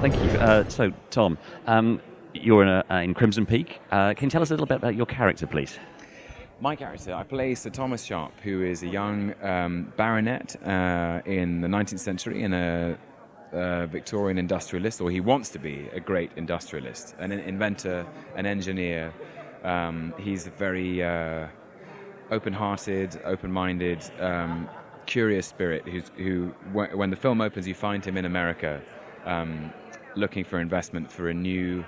Thank you. So, Tom, you're in Crimson Peak. Can you tell us a little bit about your character, please? My character, I play Sir Thomas Sharp, who is a young baronet in the 19th century and a Victorian industrialist, or he wants to be a great industrialist, an inventor, an engineer. He's a very open-hearted, open-minded, curious spirit who, when the film opens, you find him in America looking for investment for a new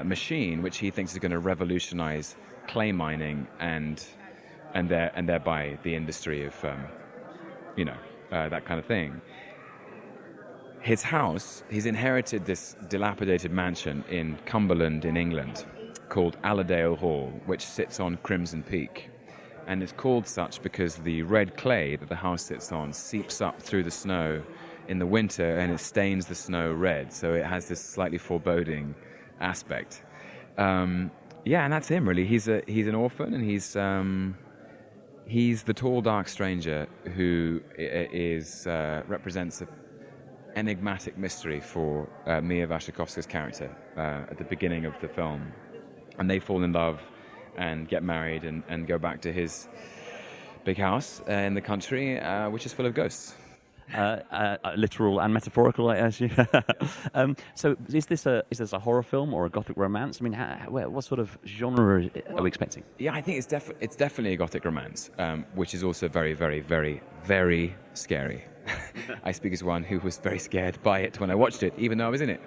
machine which he thinks is going to revolutionize clay mining and thereby the industry of that kind of thing. His house, he's inherited this dilapidated mansion in Cumberland in England called Allerdale Hall, which sits on Crimson Peak. And it's called such because the red clay that the house sits on seeps up through the snow in the winter and it stains the snow red. So it has this slightly foreboding aspect. And that's him really. He's an orphan, and he's the tall, dark stranger who represents an enigmatic mystery for Mia Wasikowska's character at the beginning of the film. And they fall in love and get married and go back to his big house in the country, which is full of ghosts. Literal and metaphorical, I assume. So, is this a horror film or a gothic romance? I mean, what sort of genre are we expecting? Yeah, I think it's definitely a gothic romance, which is also very, very, very, very scary. I speak as one who was very scared by it when I watched it, even though I was in it.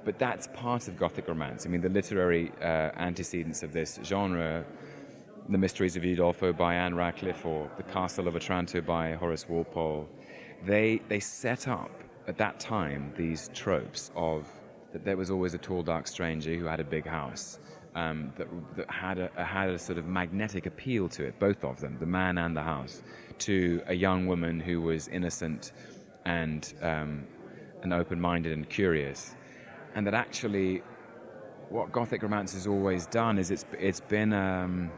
But that's part of gothic romance. I mean, the literary antecedents of this genre, The Mysteries of Udolpho by Anne Radcliffe or The Castle of Otranto by Horace Walpole, they set up at that time these tropes of that there was always a tall, dark stranger who had a big house that had a sort of magnetic appeal to it, both of them, the man and the house, to a young woman who was innocent and open-minded and curious. And that actually, what gothic romance has always done is it's been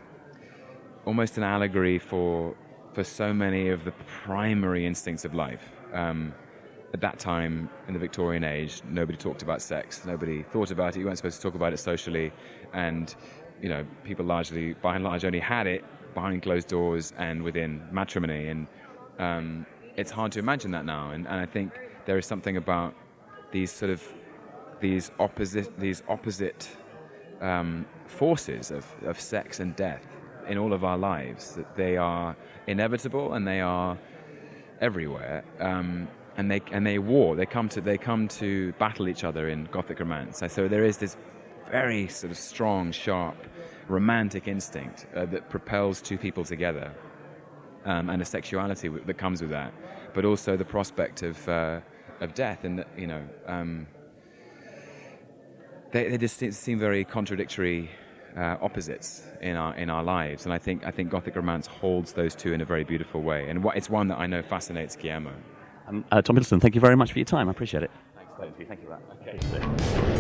almost an allegory for so many of the primary instincts of life. At that time, in the Victorian age, nobody talked about sex. Nobody thought about it. You weren't supposed to talk about it socially, and people largely, by and large, only had it behind closed doors and within matrimony. And it's hard to imagine that now. And I think there is something about these opposite forces of sex and death in all of our lives, that they are inevitable and they are everywhere, and they come to battle each other in gothic romance. So there is this very sort of strong, sharp, romantic instinct that propels two people together, and a sexuality that comes with that, but also the prospect of death, and they just seem very contradictory opposites in our lives, and I think gothic romance holds those two in a very beautiful way, and it's one that I know fascinates Guillermo. Tom Hiddleston, thank you very much for your time. I appreciate it. Thanks, Thank you for that. Okay.